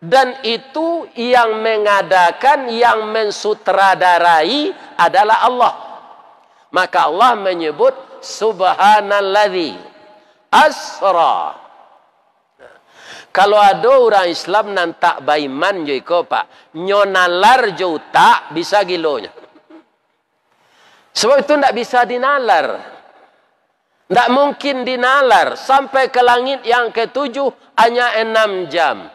Dan itu yang mengadakan, yang mensutradarai adalah Allah. Maka Allah menyebut subhanalladzi asra. Kalau ada orang Islam nan tak baiman jo iko pak, nyonalar jo tak bisa gilonya. Sebab itu tidak bisa dinalar. Tidak mungkin dinalar sampai ke langit yang ketujuh hanya 6 jam.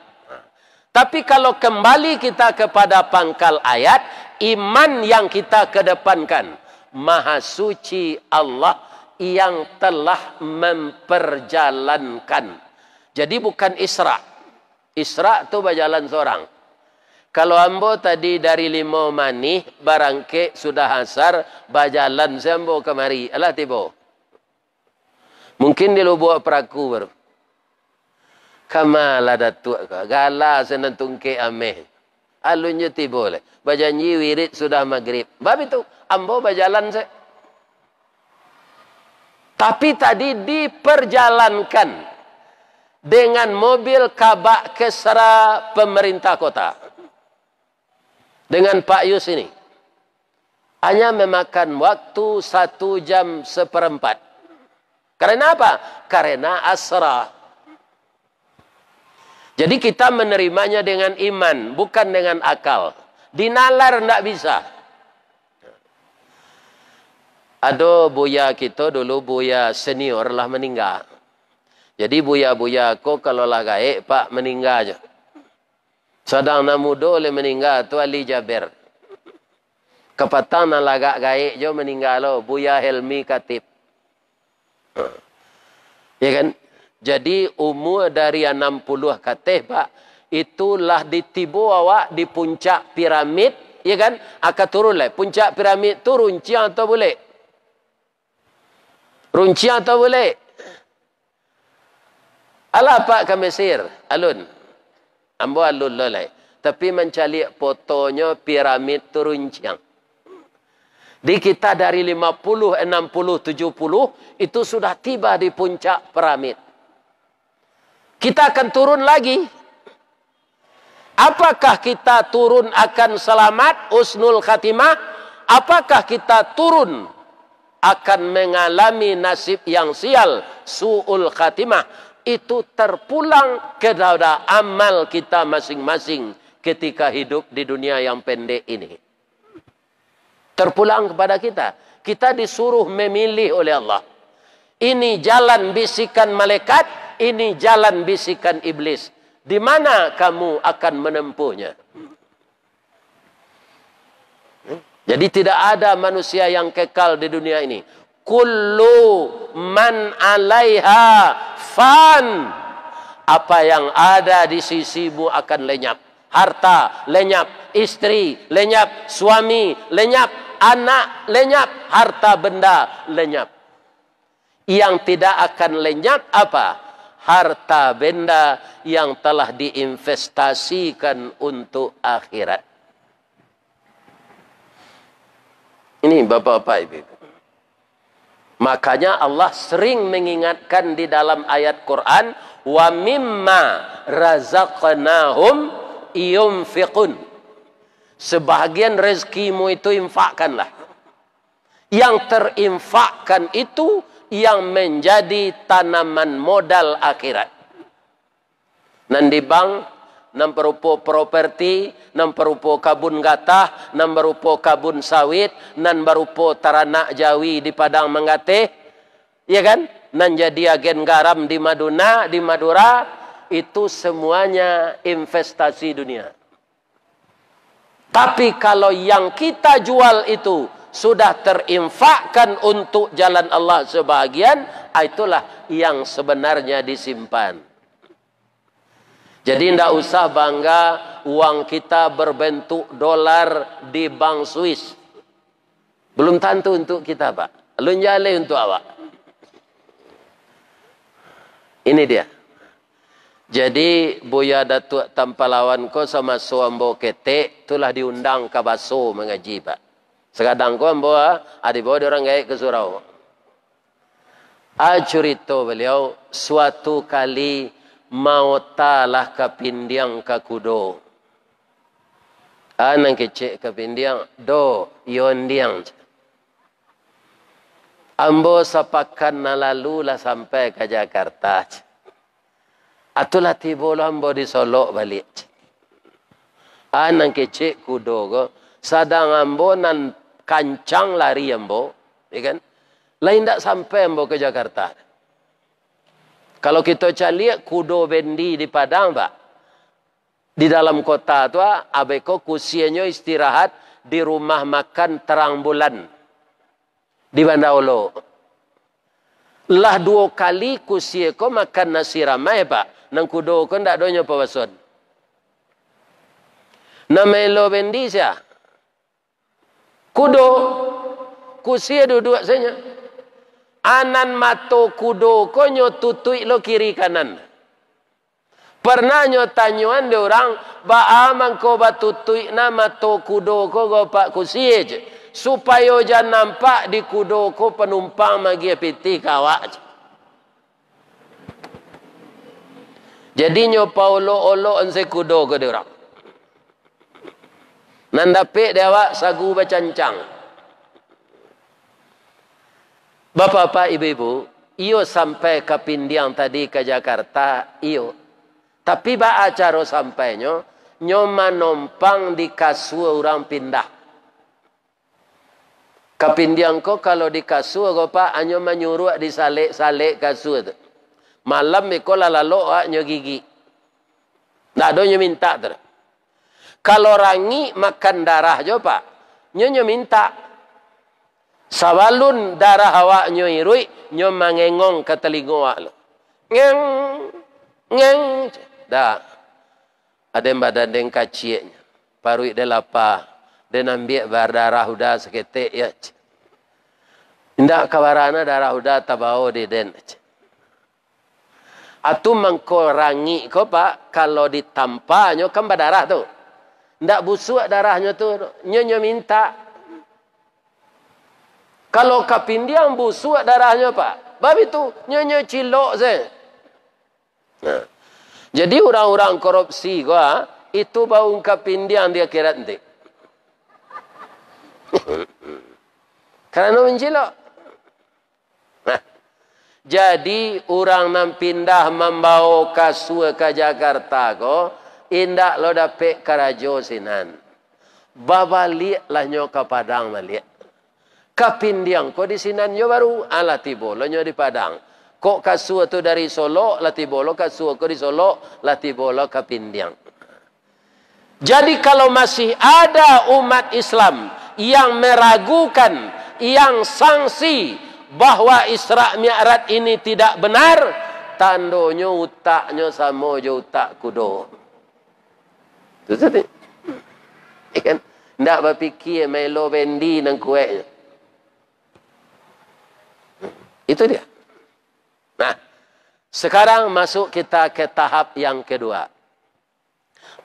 Tapi kalau kembali kita kepada pangkal ayat, iman yang kita kedepankan, Maha Suci Allah yang telah memperjalankan. Jadi bukan Isra. Isra itu berjalan seorang. Kalau ambo tadi dari 5 manih, barangke sudah asar, berjalan sembo kemari. Alah tiba. Mungkin dia buat peraku baru. Kamala datuk ka. Gala senantungke ameh. Alunnya tiba boleh. Bajanji wirid sudah maghrib. Bab itu, ambo berjalan saya. Tapi tadi diperjalankan dengan mobil kabak kesra pemerintah kota. Dengan Pak Yus ini. Hanya memakan waktu 1 jam 1/4. Karena apa? Karena asra. Jadi kita menerimanya dengan iman, bukan dengan akal. Dinalar tidak bisa. Ada buya kita dulu, buya senior lah meninggal. Jadi buya-buya aku kalau lah gaik, pak meninggal aja. Sedang namudo oleh meninggal tu Ali Jaber. Kepatang na lagak gaik jo meninggal lo, buya Helmi Katib. Ya kan? Jadi umur dari 60 katih pak, itulah ditibu awak di puncak piramid, ya kan? Akan turun lah. Puncak piramid tu runcian atau boleh? Runcian atau boleh? Alah pak ke Mesir, alun. Ambo alun lolai. Tapi mencari fotonya piramid tu runcian. Di kita dari 50, 60, 70 itu sudah tiba di puncak piramid. Kita akan turun lagi. Apakah kita turun akan selamat, husnul khatimah? Apakah kita turun akan mengalami nasib yang sial, su'ul khatimah? Itu terpulang kepada amal kita masing-masing ketika hidup di dunia yang pendek ini. Terpulang kepada kita. Kita disuruh memilih oleh Allah. Ini jalan bisikan malaikat, ini jalan bisikan iblis. Di mana kamu akan menempuhnya? Jadi tidak ada manusia yang kekal di dunia ini. Kullu man alaiha fan. Apa yang ada di sisimu akan lenyap. Harta lenyap, istri lenyap, suami lenyap, anak lenyap, harta benda lenyap. Yang tidak akan lenyap apa? Harta benda yang telah diinvestasikan untuk akhirat. Ini bapak-bapak ibu. Makanya Allah sering mengingatkan di dalam ayat Quran, wa mimma razaqnahum yunfiqun. Sebahagian rezekimu itu infakkanlah. Yang terinfakkan itu yang menjadi tanaman modal akhirat. Nan di bank, nan berupa properti, nan berupa kabun gatah, nan berupa kabun sawit, nan berupa teranak jawi di padang mengatih, ya kan? Nan jadi agen garam di Madura, itu semuanya investasi dunia. Tapi kalau yang kita jual itu sudah terinfakkan untuk jalan Allah sebahagian, itulah yang sebenarnya disimpan. Jadi tidak usah bangga uang kita berbentuk dolar di bank Swiss. Belum tentu untuk kita, Pak. Lunjale untuk awak. Ini dia. Jadi Buya Datuk Tampalawan ko sama Suambo Ketek itulah diundang ke Baso mengaji, Pak. Sekadang ko ambo ada bawa orang gaya ke surau. Cerita beliau suatu kali mautalah kapindiang kakudo. Anang kecek kapindiang do yondiang. Ambo sapakan nalalu lah sampai ke Jakarta. Atulah tibolo ambo di Solo balik. Anang kecek kudo go. Sadang ambo nan kancang lari ambo. Ya kan? Lain tak sampai ambo ke Jakarta. Kalau kita cari kudo bendi di Padang, Pak. Di dalam kota tu, abeko kusianya istirahat di rumah makan Terang Bulan. Di Bandaolo. Lah 2 kali kusia ko makan nasi ramai, Pak. Nang kudo ko ndak donya pawason. Namelo bendi sia. Kudo. Kusia duduk saja. Anan mato kudo ko nyo tutui lo kiri kanan. Pernah nyo tanyuan de orang ba amang ko ba tutui na mato kudo ko go pak kusie je. Supaya jangan nampak di kudo ko penumpang magi piti kawak. Jadi nyo paulo-olo ense kudo ko de orang. Nandape dewa sagu bacancang. Bapak-bapak, ibu-ibu, iyo sampai ke Pindiang tadi ke Jakarta, iyo. Tapi ba acara sampainya, nyoma nompang di kasua orang pindah. Ke Pindiang ko kalau di kasua ko pak, anyo menyuruh di salik kasua tu. Malam iko lalalo nyo gigi. Ndak do nyo minta tu. Kalau rangi makan darah jo pak, nyo minta. Sawalun darah awak nyo irui, nyo mangengong ke telinga awak lo. Ngeng, ngeng. Dah. Ada yang badan deng kaciknya. Parui de lapa. Dan ambil darah udah seketik ya. Indak kawarana darah udah tabao di den. Atu mengkorangi ko pak, kalau ditampa nyo kan berdarah tu. Ndak busuk darahnya tu. Nyo minta. Kalau kapindiang busuk darahnya pak, bab itu nyonya cilok saya. Nah. Jadi orang-orang korupsi gua itu bau kapindiang dia kira nanti. Karena mencilok. Nah. Jadi orang nam pindah membawa kasua ke Jakarta ko, indak lo dapet karajo sinan. Babalik lah nyo ke Padang balik. Kapindiang ko di sinan nyo baru ala tibolo nyo di Padang. Kok kasua tu dari Solo latibolo kasua ko di Solo latibolo kapindiang. Jadi kalau masih ada umat Islam yang meragukan, yang sanksi bahwa Isra Mi'raj ini tidak benar, tandonyo utaknya sama jo utak kudo. Tu tadi. Ikan ndak berfikir melo bendi nang kueknya. Itu dia. Nah, sekarang masuk kita ke tahap yang kedua.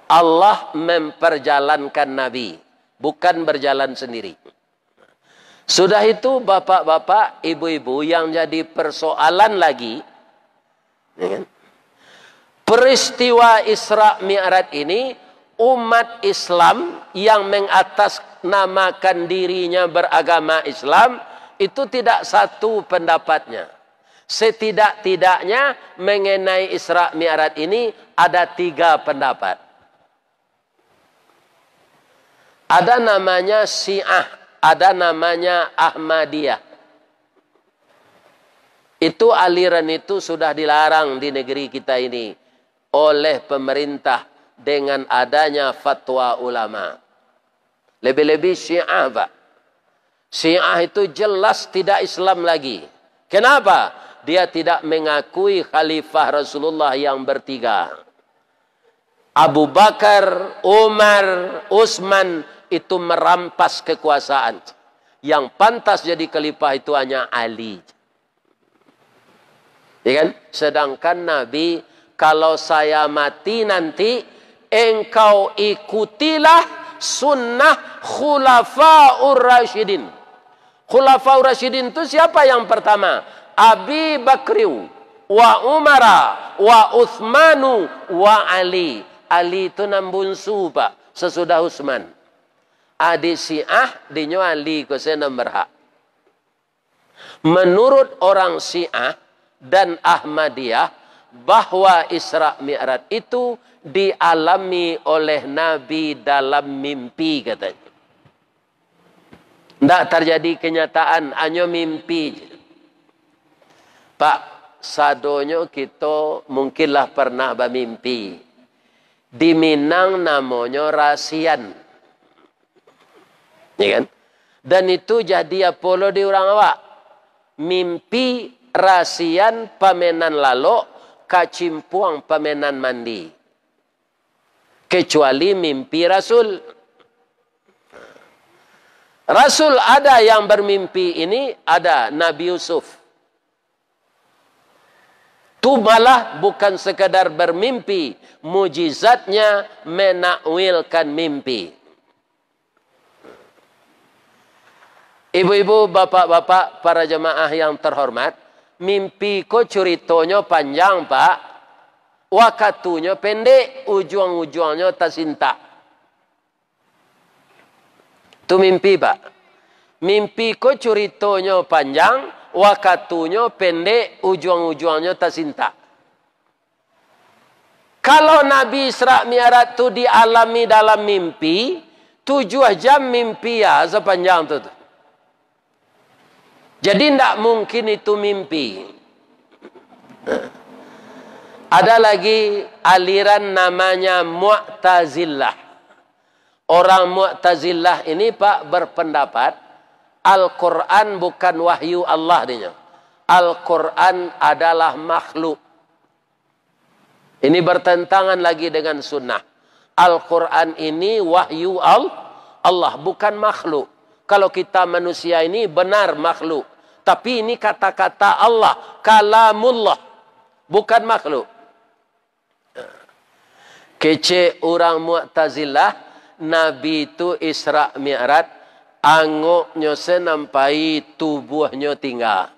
Allah memperjalankan Nabi, bukan berjalan sendiri. Sudah itu bapak-bapak, ibu-ibu yang jadi persoalan lagi. Ya kan? Peristiwa Isra Mi'raj ini, umat Islam yang mengatasnamakan dirinya beragama Islam, itu tidak satu pendapatnya. Setidak-tidaknya mengenai Isra Mi'raj ini ada 3 pendapat. Ada namanya Syiah, ada namanya Ahmadiyah. Itu aliran itu sudah dilarang di negeri kita ini oleh pemerintah dengan adanya fatwa ulama. Lebih-lebih Syiah, Pak. Syiah itu jelas tidak Islam lagi. Kenapa? Dia tidak mengakui khalifah Rasulullah yang bertiga. Abu Bakar, Umar, Utsman itu merampas kekuasaan. Yang pantas jadi khalifah itu hanya Ali. Ya kan? Sedangkan Nabi, kalau saya mati nanti, engkau ikutilah sunnah khulafaur rasyidin. Khulafaur Rasyidin itu siapa yang pertama? Abi Bakriu, wa Umara, wa Uthmanu, wa Ali. Ali itu nambunsu Pak, sesudah Utsman. Adik Syiah dinyo Ali ko saya berhak. Menurut orang Syiah dan Ahmadiyah bahwa Isra Mi'raj itu dialami oleh Nabi dalam mimpi katanya. Tidak terjadi kenyataan, hanya mimpi. Pak, sadonyo kita mungkinlah pernah bermimpi. Di Minang namanya rasian. Ya kan? Dan itu jadi Apollo di orang awak. Mimpi rasian pamenan lalok, kacimpuang pamenan mandi. Kecuali mimpi Rasul. Rasul ada yang bermimpi ini, ada Nabi Yusuf. Itu malah bukan sekadar bermimpi, mujizatnya menakwilkan mimpi. Ibu-ibu, bapak-bapak, para jemaah yang terhormat, mimpi ko ceritanya panjang Pak, wakatunya pendek, ujung-ujungnya tersinta. Itu mimpi Pak. Mimpi ko ceritanya panjang, wakatunya pendek, ujung-ujungnya tersinta. Kalau Nabi Isra Mi'raj itu dialami dalam mimpi, 7 jam mimpi ya sepanjang itu. Jadi tidak mungkin itu mimpi. Ada lagi aliran namanya Mu'tazilah. Orang Mu'tazilah ini Pak berpendapat Al-Quran bukan wahyu Allah dinya. Al-Quran adalah makhluk. Ini bertentangan lagi dengan sunnah. Al-Quran ini wahyu Allah, bukan makhluk. Kalau kita manusia ini benar makhluk. Tapi ini kata-kata Allah. Kalamullah. Bukan makhluk. Kece orang Mu'tazilah. Nabi itu Isra Mi'raj. Angoknya senampai tubuhnya tinggal.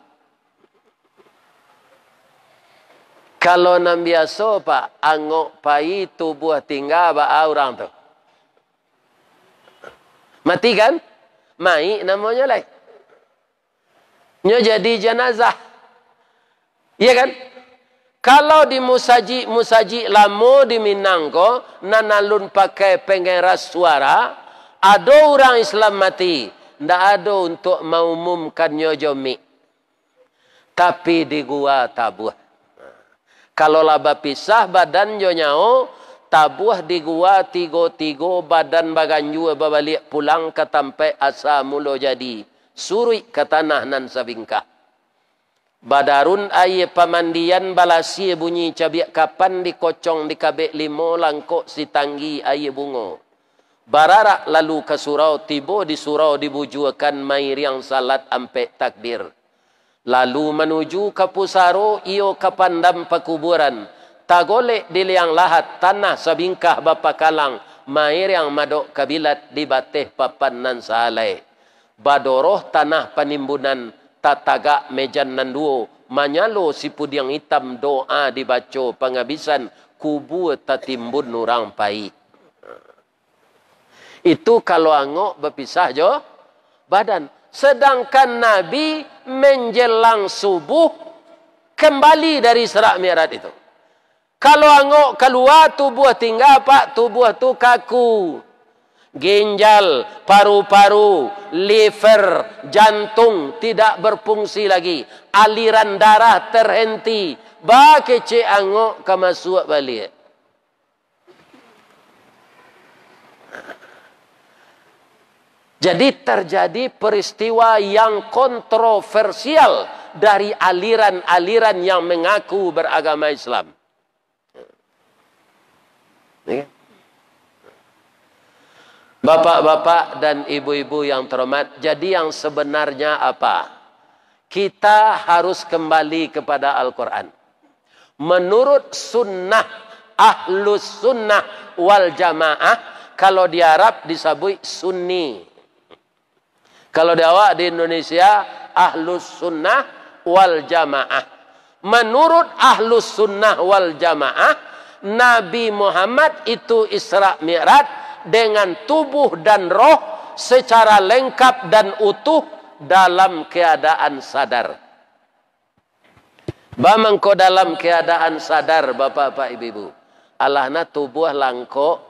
Kalau nam biasa Pak. Angok pai tubuh tinggal. Ba orang tu. Mati kan? Mai namanya lain. Nyo jadi jenazah. Iya kan? Kalau di musaji lamo di Minang ko, nanalun pakai pengeras suara, ada orang Islam mati. Tidak ada untuk mengumumkan nyo jomi. Tapi di gua tabuh. Kalau laba pisah badan nyo nyao, tabuh di gua tigo badan baganju babalik pulang ke tempat asa mulo jadi. Suri ke tanah nan sabingkah. Badarun aye pamandian balasi bunyi cabiak kapan dikocong di kabek limo langkok si tanggi aye bungo. Bararak lalu ke surau tibo di surau dibujuakan mair yang salat ampe takbir. Lalu menuju ke pusaro iyo ke pandam pekuburan. Tagolek di liang lahat tanah sabingkah bapa kalang. Mair yang madok kabilat di bateh papan nan sahalai. Badoroh tanah penimbunan tataga mejan nanduo manyalo si pudiang hitam doa dibaco pengabisan kubu tatimbun nurang pai. Itu kalau angok berpisah jo badan. Sedangkan Nabi menjelang subuh kembali dari Isra Mi'raj itu. Kalau angok keluar tubuh tinggal Pak, tubuh tu kaku. Ginjal, paru-paru, liver, jantung tidak berfungsi lagi. Aliran darah terhenti. Bakece angok kemasuk balik. Jadi terjadi peristiwa yang kontroversial dari aliran-aliran yang mengaku beragama Islam. Okay. Bapak-bapak dan ibu-ibu yang terhormat, jadi yang sebenarnya apa? Kita harus kembali kepada Al-Quran. Menurut sunnah, ahlus sunnah wal jamaah, kalau di Arab disebut sunni. Kalau di awak di Indonesia, ahlus sunnah wal jamaah. menurut Ahlus Sunnah wal Jamaah, Nabi Muhammad itu Isra Mi'raj dengan tubuh dan roh secara lengkap dan utuh dalam keadaan sadar. Bamangko dalam keadaan sadar, bapak-bapak, ibu-ibu. Allahna tubuh langko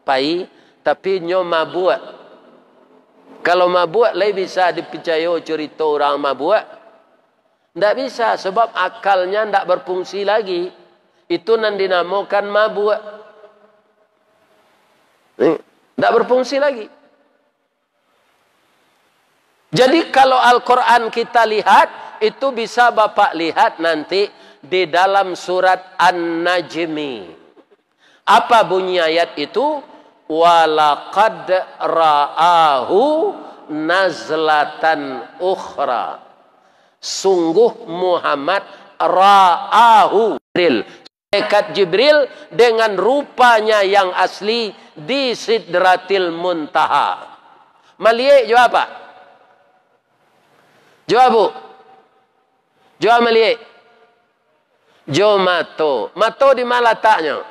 pai tapi nyo mabuk. Kalau mabuk lai bisa dipercaya cerita orang mabuk? Tidak bisa, sebab akalnya tidak berfungsi lagi. Itu nan dinamakan mabuk. Tidak berfungsi lagi. Jadi kalau Al-Quran kita lihat, itu bisa Bapak lihat nanti di dalam surat An-Najmi. Apa bunyi ayat itu? Walaqad ra'ahu nazlatan ukhra. Sungguh Muhammad ra'ahu Jibril. Malaikat Jibril dengan rupanya yang asli di Sidratil Muntaha. Maliek jawab apa? Jawab bu. Jawab maliek. Jo mato. Mato di mana letaknya?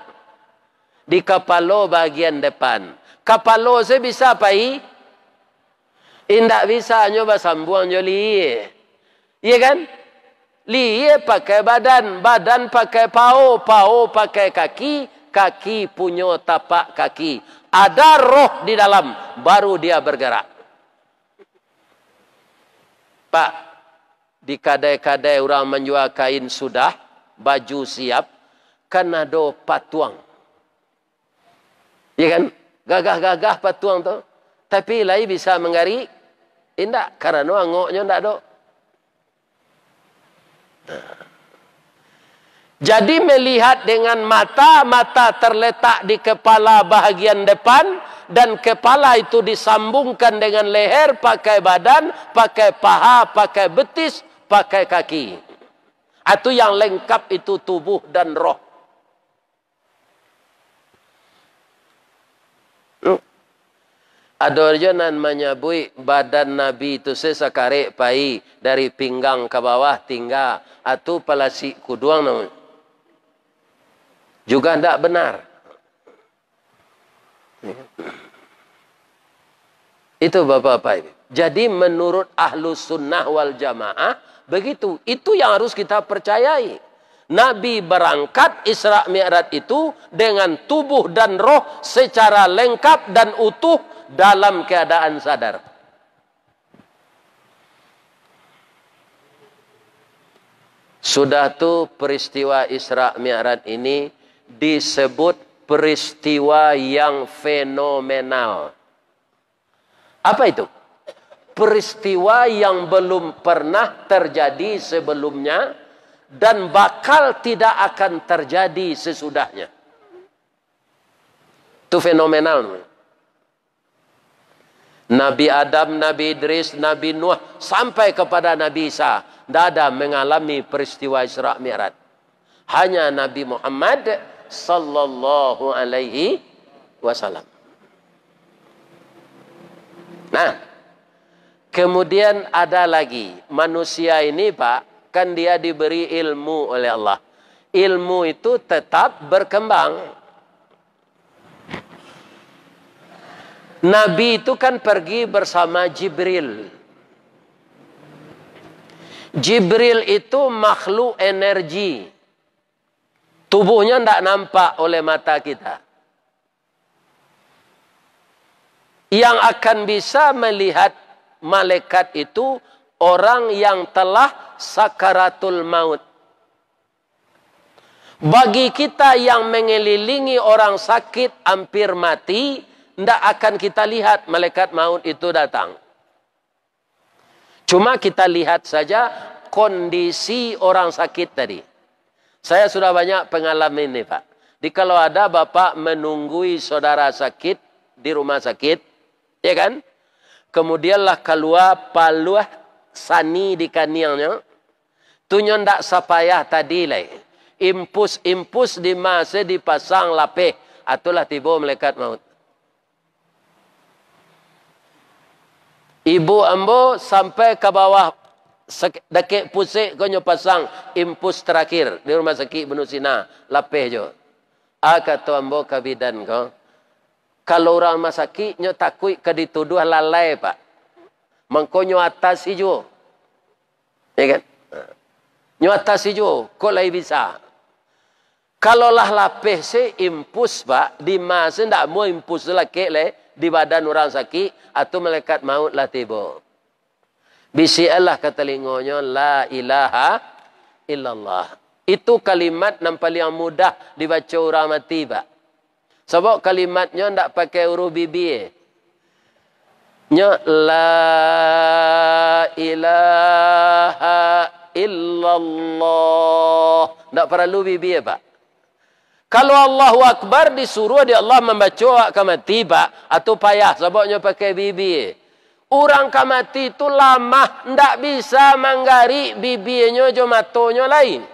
Di kepala bagian depan. Kepala saya bisa apa? Tidak bisa nyoba sambung joli. Iya kan? Liye pakai badan, badan pakai pao, pao pakai kaki, kaki punya tapak kaki. Ada roh di dalam, baru dia bergerak. Pak, di kadai-kadai orang menjual kain sudah, baju siap, kan ada patuang. Ya kan? Gagah-gagah patuang tu. Tapi lain bisa mengari. Tidak, karena angoknya tidak ada. Jadi melihat dengan mata, mata terletak di kepala bahagian depan, dan kepala itu disambungkan dengan leher, pakai badan, pakai paha, pakai betis, pakai kaki. Itu yang lengkap itu tubuh dan roh. Ada orang menyebut badan Nabi itu sesakarek pai dari pinggang ke bawah tinggal atau palasi kuduang namanya. Juga tidak benar. Itu bapak-bapak. Jadi menurut Ahlus Sunnah wal Jamaah begitu. Itu yang harus kita percayai. Nabi berangkat Isra Mi'raj itu dengan tubuh dan roh secara lengkap dan utuh dalam keadaan sadar. Sudah tu peristiwa Isra Mi'raj ini disebut peristiwa yang fenomenal. Apa itu? Peristiwa yang belum pernah terjadi sebelumnya dan bakal tidak akan terjadi sesudahnya. Itu fenomenal. Nabi Adam, Nabi Idris, Nabi Nuh sampai kepada Nabi Isa tidak ada mengalami peristiwa Isra Mi'raj. Hanya Nabi Muhammad sallallahu alaihi wasallam. Nah, kemudian ada lagi manusia ini Pak, kan dia diberi ilmu oleh Allah. Ilmu itu tetap berkembang. Nabi itu kan pergi bersama Jibril. Jibril itu makhluk energi. Tubuhnya tidak nampak oleh mata kita. Yang akan bisa melihat malaikat itu orang yang telah sakaratul maut. Bagi kita yang mengelilingi orang sakit hampir mati, tidak akan kita lihat malaikat maut itu datang. Cuma kita lihat saja kondisi orang sakit tadi. Saya sudah banyak pengalaman ini Pak. Jadi kalau ada bapak menunggui saudara sakit di rumah sakit, ya kan? Kemudianlah keluar paluah sani di kaniangnya. Tunyo ndak sapayah tadi lah. Impus di masa dipasang lapeh. Itulah tiba malaikat maut. Ibu ambo sampai ke bawah Dakik pusik kau nyo pasang impus terakhir di rumah sakit Benu Sina. Lapeh jo. Kata ambo kabidan kau. Kalau orang rumah sakit nyo takut ke dituduh lalai pak. Mangko nyo atas ijo. Ya kan? Nyo atas ijo. Kok lai bisa. Kalau lah lapeh se impus pak. Di masa ndak mau impus laki le. Di badan orang sakit. Atau malaikat maut lah tiba. Bisi Allah kata telingonya. La ilaha illallah. Itu kalimat yang paling mudah dibaca orang mati pak. Sebab kalimatnya ndak pakai huruf bibi. Nya la ilaha illallah. Ndak perlu bibi pak. Kalau Allahu Akbar disuruh dia Allah membaca kamati pak. Atau payah sebabnya pakai bibi. Orang kamati itu lama ndak bisa manggari bibinya jo matonya lain.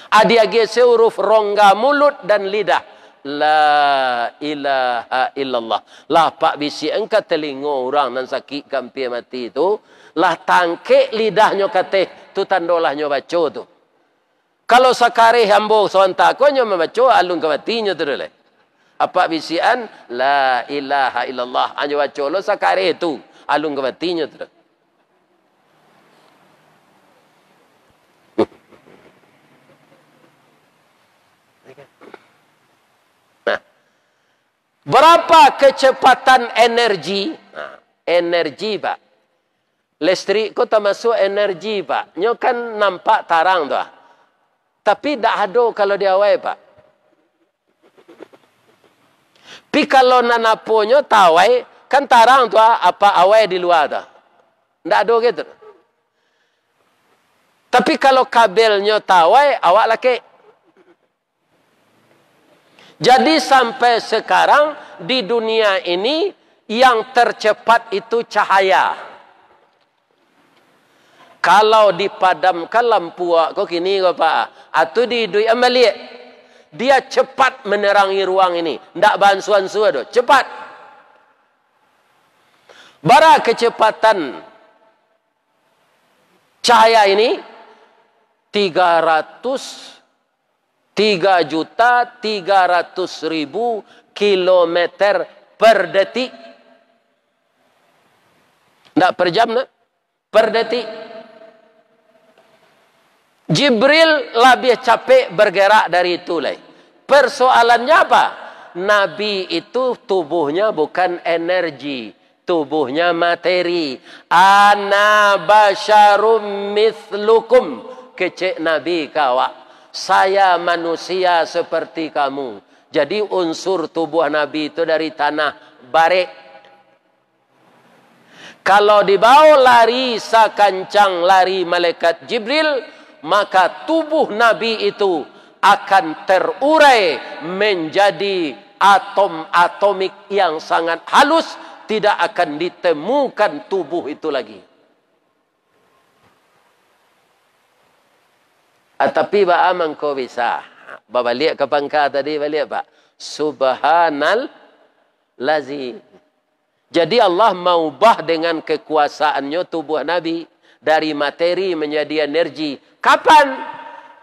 Ada gese huruf rongga mulut dan lidah. La ilaha illallah. Lah pak bisi engkau telingo orang nan sakit kampir mati itu. Lah tangke lidahnya kate. Tu tandolahnya baca tu. Kalau sakare hambo sawantakonya membaca alun kematinya tu dulu. Apa bisian? La ilaha illallah. Anjo baca lo sakare tu. Alun kematinya tu. Nah. Berapa kecepatan energi? Nah, energi pak. Listrik kau termasuk energi pak. Nyo kan nampak tarang tu. Tapi tak ada kalau dia awal pak. Tapi kalau nanaponyo tawai, kan tarang tu apa awal di luar tu. Tak ada gitu. Tapi kalau kabelnya tawai, awak laki. Jadi sampai sekarang di dunia ini yang tercepat itu cahaya. Kalau dipadamkan lampu kau kini kau pak, atau di duit amalik. Dia cepat menerangi ruang ini. Tidak bansuan-suan tu. Cepat. Bara kecepatan cahaya ini 3.300.000 kilometer per detik. Tidak per jam, nak? Per detik. Jibril lebih capek bergerak dari itu. Persoalannya apa? Nabi itu tubuhnya bukan energi. Tubuhnya materi. Ana basyarum mithlukum. Kecik Nabi kawak. Saya manusia seperti kamu. Jadi unsur tubuh Nabi itu dari tanah barik. Kalau dibawa lari sakancang lari malaikat Jibril, maka tubuh Nabi itu akan terurai menjadi atom-atomik yang sangat halus. Tidak akan ditemukan tubuh itu lagi. Tapi Pak Aman kau bisa. Balik ke pangkal tadi, balik Pak. Subhanal lazi. Jadi Allah maubah dengan kekuasaannya tubuh Nabi. Dari materi menjadi energi. Kapan?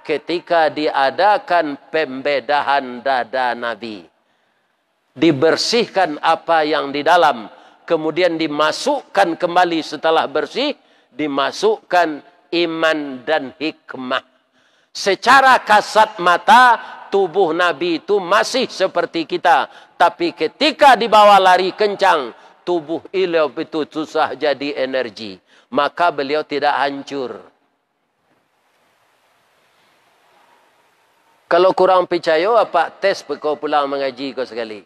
Ketika diadakan pembedahan dada Nabi. Dibersihkan apa yang di dalam. Kemudian dimasukkan kembali setelah bersih. Dimasukkan iman dan hikmah. Secara kasat mata, tubuh Nabi itu masih seperti kita. Tapi ketika dibawa lari kencang, tubuh beliau itu susah jadi energi. Maka beliau tidak hancur. Kalau kurang percaya, apa tes kau pulang mengaji kau sekali.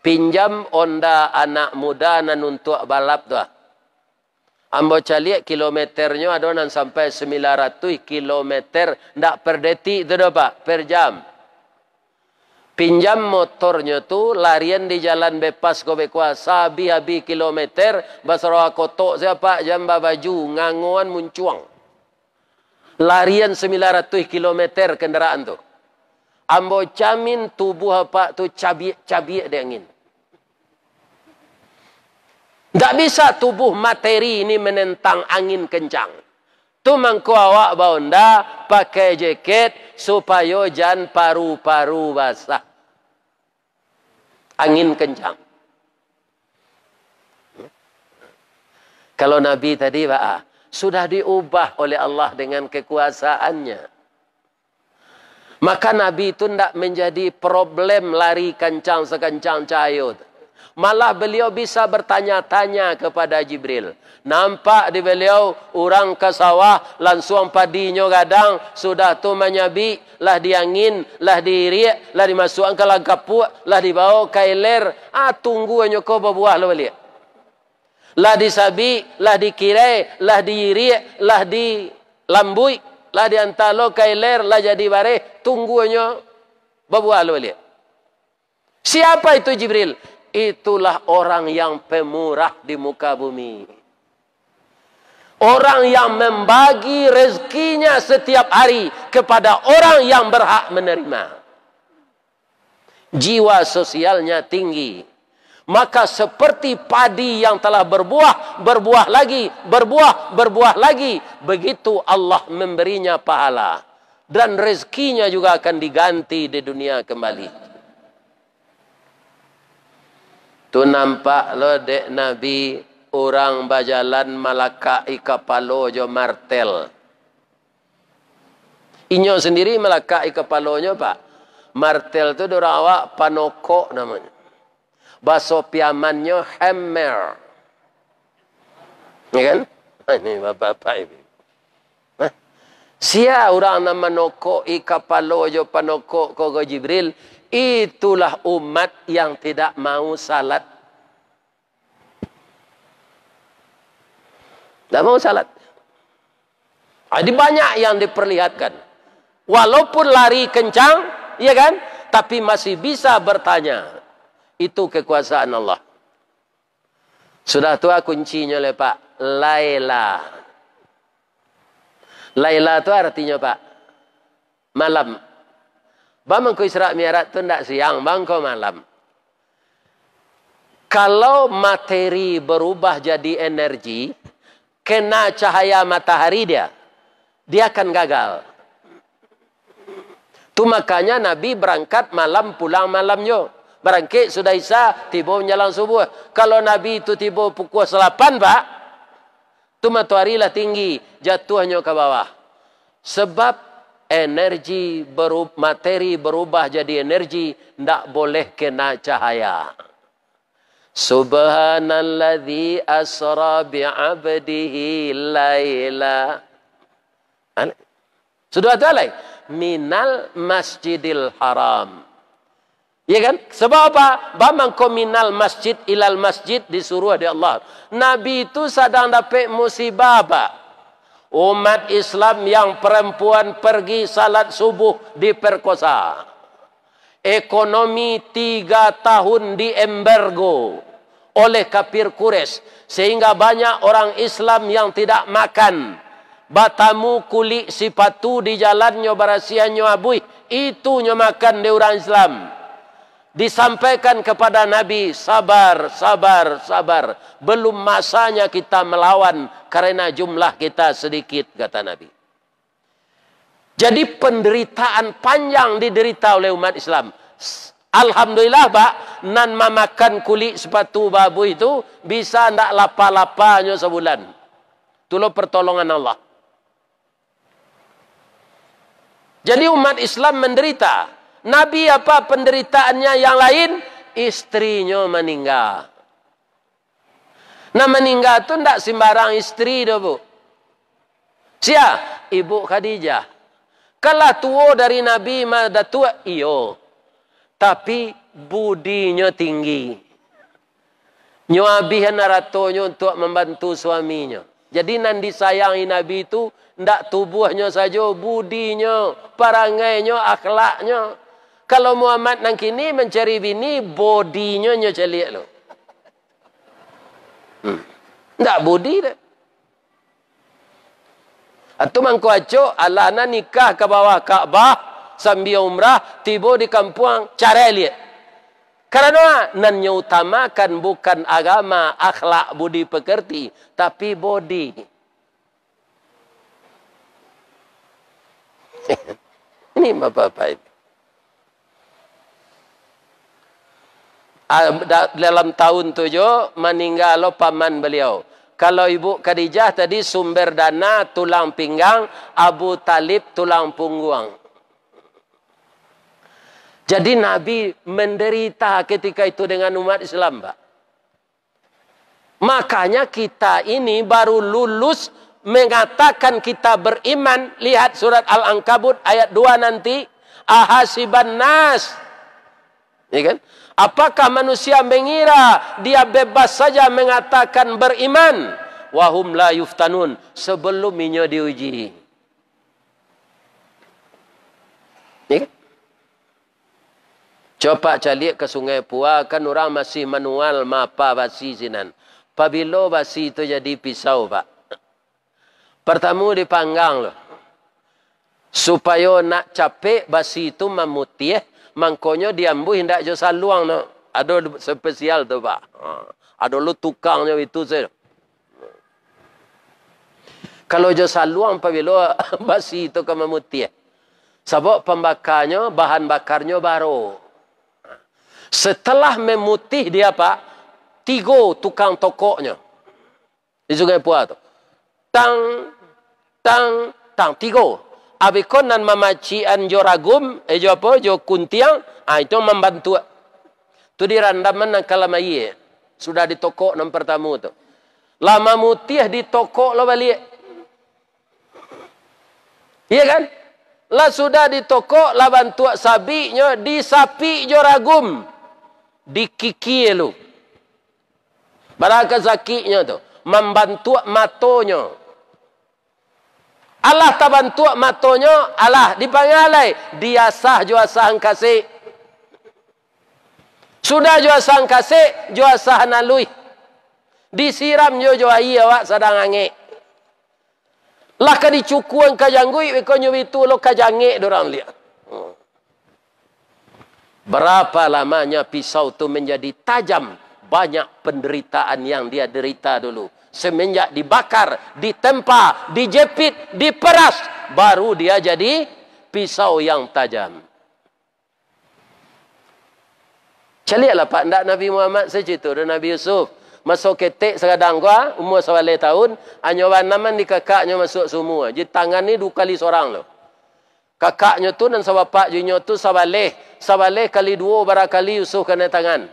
Pinjam onda anak muda nan untuk balap tu. Ambo caliak kilometernya ada nan sampai 900 kilometer. Tak per detik tu dah pak, per jam. Pinjam motornya tu larian di jalan bebas kau berkuasa. Habis kilometer. Basarwa kotok siapa jam baju nganguan muncuang. Larian 900 kilometer kendaraan tu. Ambo jamin tubuh apa tu cabiak dia angin. Tak bisa tubuh materi ini menentang angin kencang. Tu mangko awak baunda pakai jaket supaya jangan paru-paru basah. Angin kencang. Kalau Nabi tadi Pak, sudah diubah oleh Allah dengan kekuasaannya. Maka Nabi itu tidak menjadi problem lari kencang sekencang cahaya. Malah beliau bisa bertanya-tanya kepada Jibril. Nampak di beliau orang ke sawah langsung padinya gadang sudah tu menyabi lah diangin lah diriak lah dimasukkan ke lagapuk lah dibawa ke iler tunggu hanya kau berbuah lah balik. Lah disabi, lah dikirai, lah diriak, lah dilambui, lah diantalo ke iler, lah jadi bareh, tunggunya berbuah lah balik. Siapa itu Jibril? Itulah orang yang pemurah di muka bumi. Orang yang membagi rezekinya setiap hari kepada orang yang berhak menerima. Jiwa sosialnya tinggi. Maka seperti padi yang telah berbuah, berbuah lagi, berbuah lagi. Begitu Allah memberinya pahala. Dan rezekinya juga akan diganti di dunia kembali. Tu nampak lo dek Nabi orang bajalan malakai kepala jo martel. Inyo sendiri malakai kepalanya Pak. Martel tu dorang awak panokok namanya. Bahasa piamannya hammer. Ya kan? Ini bapak-bapak ini. Sia orang nama nokok kapalo jo panokok kogo Jibril. Itulah umat yang tidak mau salat. Tidak mau salat. Ada banyak yang diperlihatkan. Walaupun lari kencang, ya kan? Tapi masih bisa bertanya. Itu kekuasaan Allah. Sudah tua kuncinya le Pak. Laila. Laila itu artinya Pak. Malam. Bang ko Isra Mi'raj itu tidak siang. Bang ko malam. Kalau materi berubah jadi energi. Kena cahaya matahari dia. Dia akan gagal. Itu makanya Nabi berangkat malam pulang malamnya. Berangkit sudah isya, tiba menjelang subuh. Kalau Nabi itu tiba pukul 8 Pak, itu matahari lah tinggi, jatuhnya ke bawah. Sebab energi materi berubah jadi energi, tidak boleh kena cahaya. Subhanalladzi asra bi'abdihi laila. Sudah ada lagi. Minal masjidil haram. Ya kan? Sebab apa? Bamang kominal masjid ilal masjid disuruh oleh Allah. Nabi itu sedang dapat musibah Pak. Umat Islam yang perempuan pergi salat subuh diperkosa. Ekonomi 3 tahun diembargo oleh kafir Quraisy. Sehingga banyak orang Islam yang tidak makan. Batamu kulit sipatu di jalannya barasiannya abui. Itunya makan di orang Islam. Disampaikan kepada Nabi, sabar, sabar, sabar. Belum masanya kita melawan karena jumlah kita sedikit, kata Nabi. Jadi penderitaan panjang diderita oleh umat Islam. Alhamdulillah Pak, nan memakan kulit sepatu babu itu bisa ndak lapa-lapanya sebulan. Itulah pertolongan Allah. Jadi umat Islam menderita. Nabi apa penderitaannya yang lain? Istrinya meninggal. Nah meninggal itu tidak sembarang istri dah Bu. Siapa? Ibu Khadijah. Kalau tua dari Nabi dah tua, iyo. Tapi budinya tinggi. Nyabihan ratonya untuk membantu suaminya. Jadi nan disayangi Nabi itu tidak tubuhnya saja, budinya, parangainya, akhlaknya. Kalau Muhammad nang kini mencari bini, bodinya nyocelik lo. Ndak bodi dah. Atau mangko aco alana nikah ke bawah Ka'bah sambil umrah, tiba di kampung cara lihat. Karena nan utamakan bukan agama, akhlak, budi pekerti, tapi body. Ini Bapak-Bapak ini. Dalam tahun 7 meninggal paman beliau. Kalau Ibu Khadijah tadi sumber dana tulang pinggang, Abu Talib tulang punggung. Jadi Nabi menderita ketika itu dengan umat Islam, Pak. Makanya kita ini baru lulus mengatakan kita beriman. Lihat surat Al-Ankabut ayat 2 nanti. Ahasiban nas. Ya kan? Apakah manusia mengira dia bebas saja mengatakan beriman? Wahum la yuftanun. Sebelum inyo diuji. Ya kan? Coba calik ke Sungai Pua, kan orang masih manual mapa basi sinan. Pabilo basi itu jadi pisau, Pak. Pertama dipanggang loh. Supaya nak capek basi itu memutih, mangkonyo diambu hendak jo saluang no. Ada spesial tu, Pak. Ada lu tukangnya itu saya. Kalau jo saluang pabilo basi itu ke memutih. Sebab pembakarnya, bahan bakarnya baru. Setelah memutih dia, Pak, 3 tukang tokoknya di Sungai Pua tu. Tang, 3. Abikon nan mamacian jo ragum, jo apa, jo kuntiang, itu membantu. Tu dirandaman nan kalamaye. Sudah ditokok nan pertama tu. Lama mutih ditokok lo balik. Iya kan? Lah sudah ditokok, lah bantu sabinya, disapi jo ragum. Dikiki lu. Baraka zakinya tu. Membantu matonya. Allah tak bantu matonya. Allah dipangalai. Dia sah jua sah kasih. Sudah jua sah kasih. Jua sah nalui. Disiram jua iya wak sadang angin. Lah ka dicukuan kajanggui. Wikonyo itu lo kajangi dorang lihat. Berapa lamanya pisau itu menjadi tajam. Banyak penderitaan yang dia derita dulu. Semenjak dibakar, ditempa, dijepit, diperas. Baru dia jadi pisau yang tajam. Calilah Pak, ndak Nabi Muhammad sejitu dan Nabi Yusuf. Masuk ketik sekadang gua, umur 11 tahun. Anyawan naman di kakaknya masuk semua. Jadi tangan ni 2 kali seorang loh. Kakaknya tu dan sahabat junyo tu sabaleh. Sabaleh kali 2 barakali Yusuf kena tangan.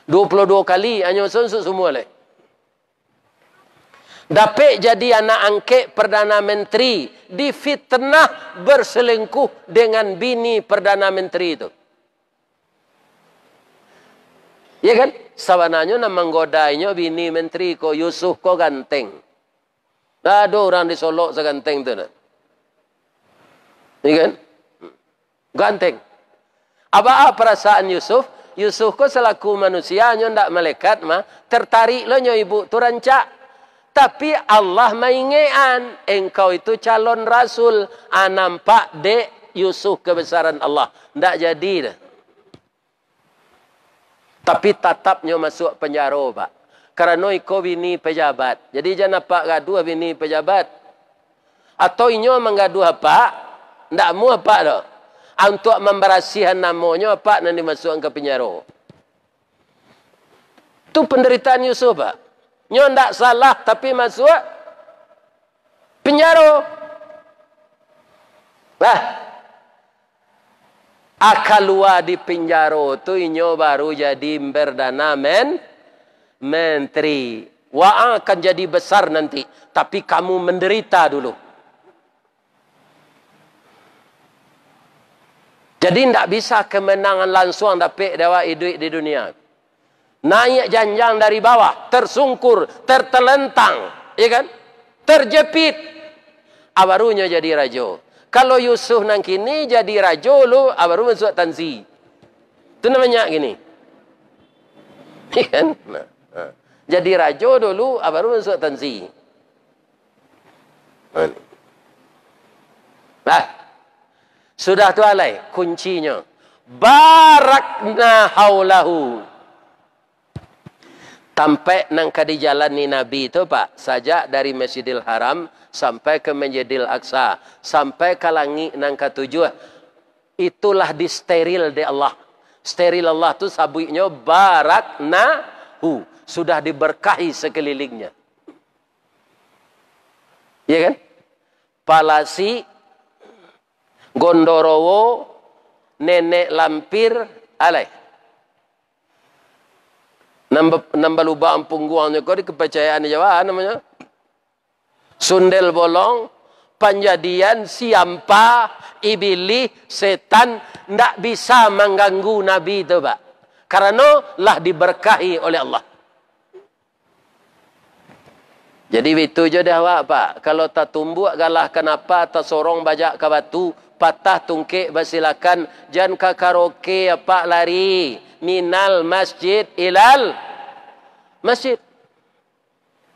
22 kali hanya Yusuf semua leh. Dapat jadi anak angket Perdana Menteri. Difitnah berselingkuh dengan bini Perdana Menteri itu. Ya kan? Sabananya nama menggodainya bini menteri ko Yusuf ko ganteng. Ada orang di Solo seganteng tu. Ya kan? Ganteng. Apa perasaan Yusuf? Yusuf ko selaku manusia nyo ndak malaikat mah tertarik lo nyo ibu tu rancak. Tapi Allah maingean engkau itu calon rasul. Nampak dek Yusuf kebesaran Allah. Ndak jadi dah. Tapi tatapnya masuk penjara, Pak. Kerana iko bini pejabat. Jadi jangan apa gaduh bini pejabat. Atau inyo menggaduh apa? Ndak mu apa dah. Untuk memberasihan namanya apa nanti dimasukkan ke penjara. Itu penderitaan Yusuf, Pak. Nyo ndak salah tapi masuk penjara. Bah. Keluar di penjara tu inyo baru jadi Perdana Menteri. Wah akan jadi besar nanti. Tapi kamu menderita dulu. Jadi tidak bisa kemenangan langsung dapat dapat duit di dunia. Naik janjang dari bawah. Tersungkur. Tertelentang. Ya kan? Terjepit. Barunya jadi raja. Kalau Yusuf nang kini jadi raja lu, baru masuk tanzi. Itu namanya gini. Kan? Jadi raja dulu, baru masuk tanzi. Nah, sudah tu alai kuncinya. barakna haulahu. Sampai nang kadi jalan ni Nabi itu Pak, sajak dari Masjidil Haram sampai ke Masjidil Aqsa, sampai ke langit nang ketujuh, itulah disteril di Allah. Steril Allah tu sabuknya baraknahu, sudah diberkahi sekelilingnya. Ya kan? Palasi, Gondorowo, Nenek Lampir, alai. Nambah lubang pungguangnya kau di kepercayaan Jawa namanya. Sundel bolong, Panjadian, Siampa, Iblis, setan ndak bisa mengganggu Nabi itu Pak. Karena lah diberkahi oleh Allah. Jadi itu je dah Pak. Kalau tak tumbuk galah kenapa tak sorong bajak ke batu, patah tungkik bersilakan, jangan ke karaoke Pak lari. Minal masjid ilal masjid.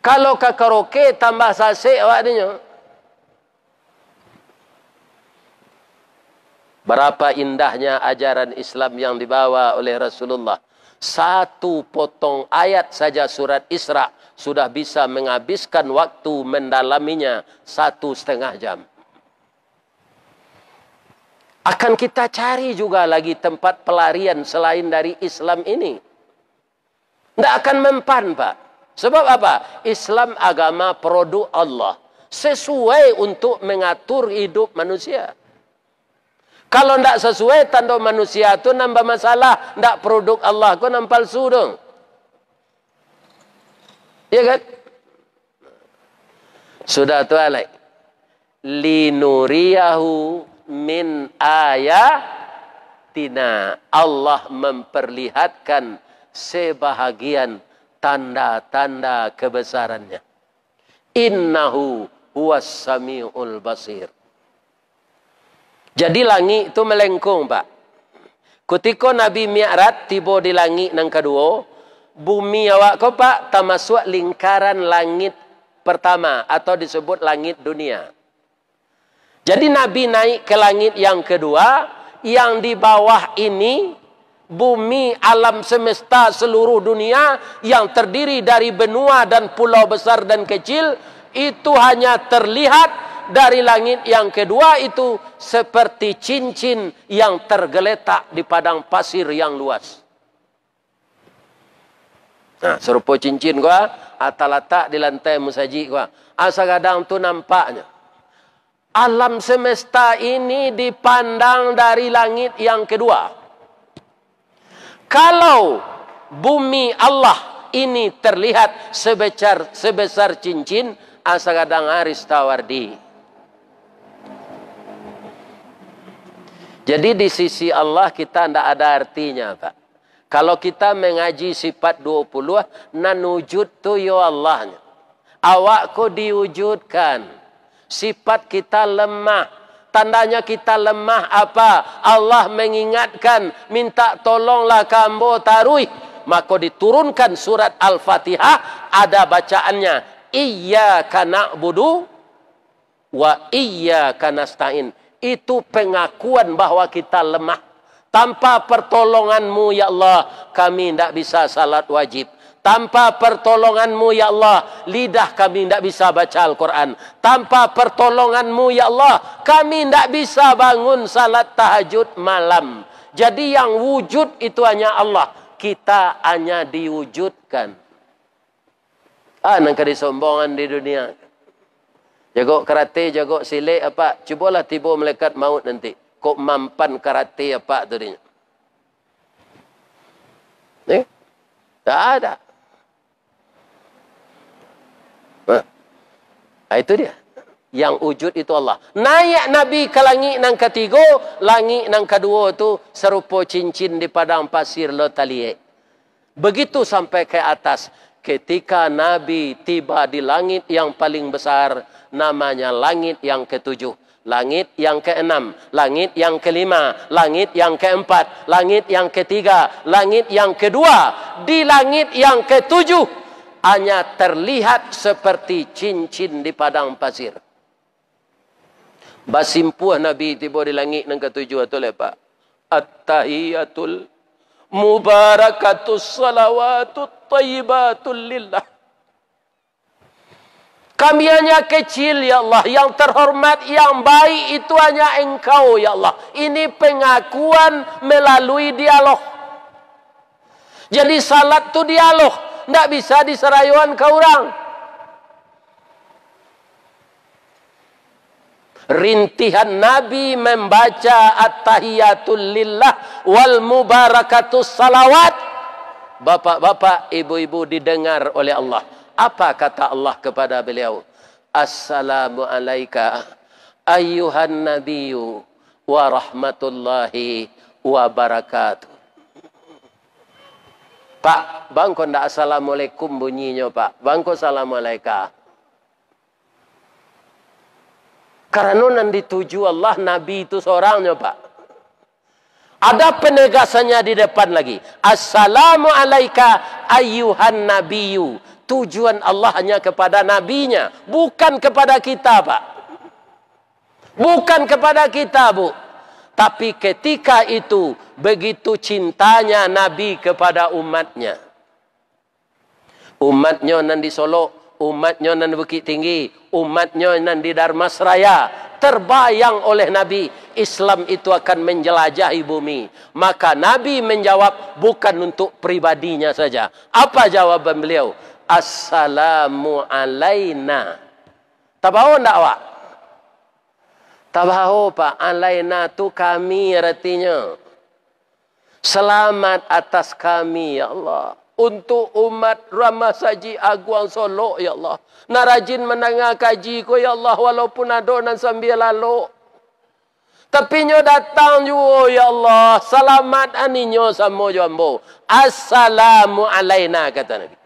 Kalau ke karaoke tambah sasik awaknya. Berapa indahnya ajaran Islam yang dibawa oleh Rasulullah. Satu potong ayat saja surat Isra sudah bisa menghabiskan waktu mendalaminya 1,5 jam. Akan kita cari juga lagi tempat pelarian selain dari Islam ini. Tidak akan mempan Pak. Sebab apa? Islam agama produk Allah. Sesuai untuk mengatur hidup manusia. Kalau tidak sesuai, tanda manusia itu nambah masalah. Tidak produk Allah, kau nampak palsu dong. Ya kan? Sudah tu alai. Linuriyahu min ayatina. Allah memperlihatkan sebahagian tanda-tanda kebesarannya. Innahu huwas sami'ul basir. Jadi langit itu melengkung Pak. Ketika Nabi Mi'raj tiba di langit yang kedua, bumi awak kau Pak termasuk lingkaran langit pertama atau disebut langit dunia. Jadi Nabi naik ke langit yang kedua, yang di bawah ini bumi alam semesta seluruh dunia yang terdiri dari benua dan pulau besar dan kecil itu hanya terlihat dari langit yang kedua itu seperti cincin yang tergeletak di padang pasir yang luas. Nah, serupa cincin gua atau letak di lantai musajid gua. Asa kadang tu nampaknya. Alam semesta ini dipandang dari langit yang kedua. Kalau bumi Allah ini terlihat sebesar cincin, asa kadang Haris Tawardi. Jadi di sisi Allah kita tidak ada artinya Pak. Kalau kita mengaji sifat 20, nanujud tu ya Allahnya. Awak ko diwujudkan. Sifat kita lemah. Tandanya kita lemah apa? Allah mengingatkan, minta tolonglah kambo taruih. Maka diturunkan surat Al-Fatihah, ada bacaannya. Iyyaka na'budu wa iyyaka nasta'in. Itu pengakuan bahwa kita lemah. Tanpa pertolonganmu ya Allah, kami tidak bisa salat wajib. Tanpa pertolonganmu ya Allah, lidah kami tidak bisa baca Al-Quran. Tanpa pertolonganmu ya Allah, kami tidak bisa bangun salat tahajud malam. Jadi yang wujud itu hanya Allah. Kita hanya diwujudkan. Nangka disombongan di dunia. Jago karate, jago silik apa? Cubalah tiba malaikat maut nanti. Kok mampan karate apa tu dia? Tak ada. Itu dia. Yang wujud itu Allah. Naik Nabi ke langit yang ketiga, langit yang kedua itu serupa cincin di padang pasir Lotalie. Begitu sampai ke atas. Ketika Nabi tiba di langit yang paling besar, namanya langit yang ketujuh, langit yang keenam, langit yang kelima, langit yang keempat, langit yang ketiga, langit yang kedua. Di langit yang ketujuh hanya terlihat seperti cincin di padang pasir. Basimpuh Nabi tiba di langit yang ketujuh itu lepak. At-tahiyatul mubarakatus salawatut thayyibatul lillah. Kami hanya kecil, ya Allah. Yang terhormat, yang baik itu hanya Engkau, ya Allah. Ini pengakuan melalui dialog. Jadi salat itu dialog. Tidak bisa diserayuan ke orang. Rintihan Nabi membaca at-tahiyatul lillah wal mubarakatus salawat. Bapak-bapak, ibu-ibu didengar oleh Allah. Apa kata Allah kepada beliau? Assalamu alayka ayyuhan nabiyyu wa rahmatullahi wa barakatuh. Pak, bangko ndak assalamualaikum bunyinya, Pak. Bangko assalamualaikum. Karena yang dituju Allah, Nabi itu seorangnya, Pak. Ada penegasannya di depan lagi. Assalamu alayka ayyuhan nabiyyu. Tujuan Allah hanya kepada nabinya, bukan kepada kita, Pak. Bukan kepada kita, Bu. Tapi ketika itu, begitu cintanya Nabi kepada umatnya. Umatnya nan di Solo, umatnya nan di Bukit Tinggi, umatnya nan di Darmasraya, terbayang oleh Nabi, Islam itu akan menjelajahi bumi. Maka Nabi menjawab bukan untuk pribadinya saja. Apa jawaban beliau? Assalamu alayna. Tahu enggak, Pak? Tahu, Pak? Alayna tu kami artinya. Selamat atas kami, ya Allah. Untuk umat Ramasaji Aguang Solo, ya Allah. Narajin menengah kaji ko, ya Allah. Walaupun ada nan sambil lalu. Tapi nyo datang juga, ya Allah. Selamat aninyo sama jambo. Assalamu alayna, kata Nabi.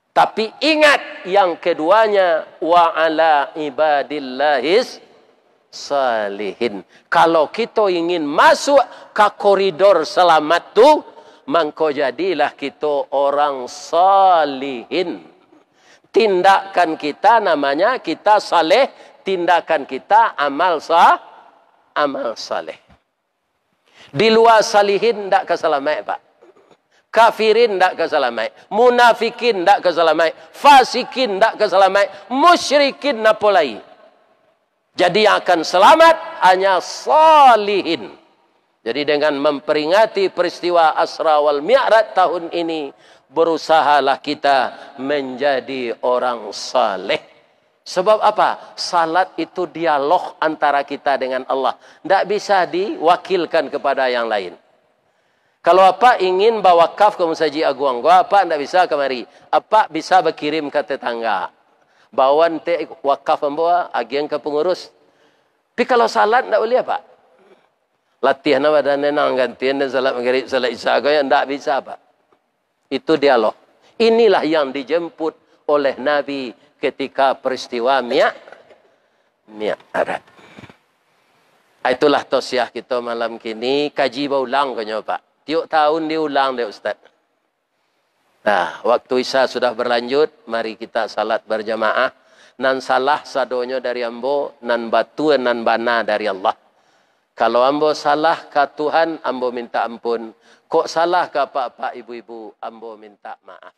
Tapi ingat yang keduanya, wa ala ibadillahis salihin. Kalau kita ingin masuk ke koridor selamat tu, maka jadilah kita orang salihin. Tindakan kita namanya kita saleh, tindakan kita amal saleh. Di luar salihin tidak keselamat, Pak. Kafirin tidak keselamat, munafikin tidak keselamat, fasikin tidak keselamat, musyrikin napolai. Jadi yang akan selamat hanya salihin. Jadi dengan memperingati peristiwa Asra wal Mi'raj tahun ini, berusahalah kita menjadi orang saleh. Sebab apa? Salat itu dialog antara kita dengan Allah. Tidak bisa diwakilkan kepada yang lain. Kalau apa ingin bawa wakaf ke Masjid Agung, apa tidak bisa kemari. Apa bisa berkirim ke tetangga. Bawa nanti wakaf membawa, agian ke pengurus. Tapi kalau salat tidak boleh, Pak. Latihan apa dan nenang gantian dan salat maghrib, salat isya, tidak bisa, Pak. Itu dialog. Inilah yang dijemput oleh Nabi ketika peristiwa Mi'raj. Itulah tausiah kita malam kini. Kaji berulang kanya, Pak. Tiap tahun diulang deh, Ustaz. Nah, waktu isya sudah berlanjut. Mari kita salat berjamaah. Nan salah sadonya dari ambo, nan batu nan bana dari Allah. Kalau ambo salah ke Tuhan, ambo minta ampun. Kok salah ke pak-pak ibu-ibu, ambo minta maaf.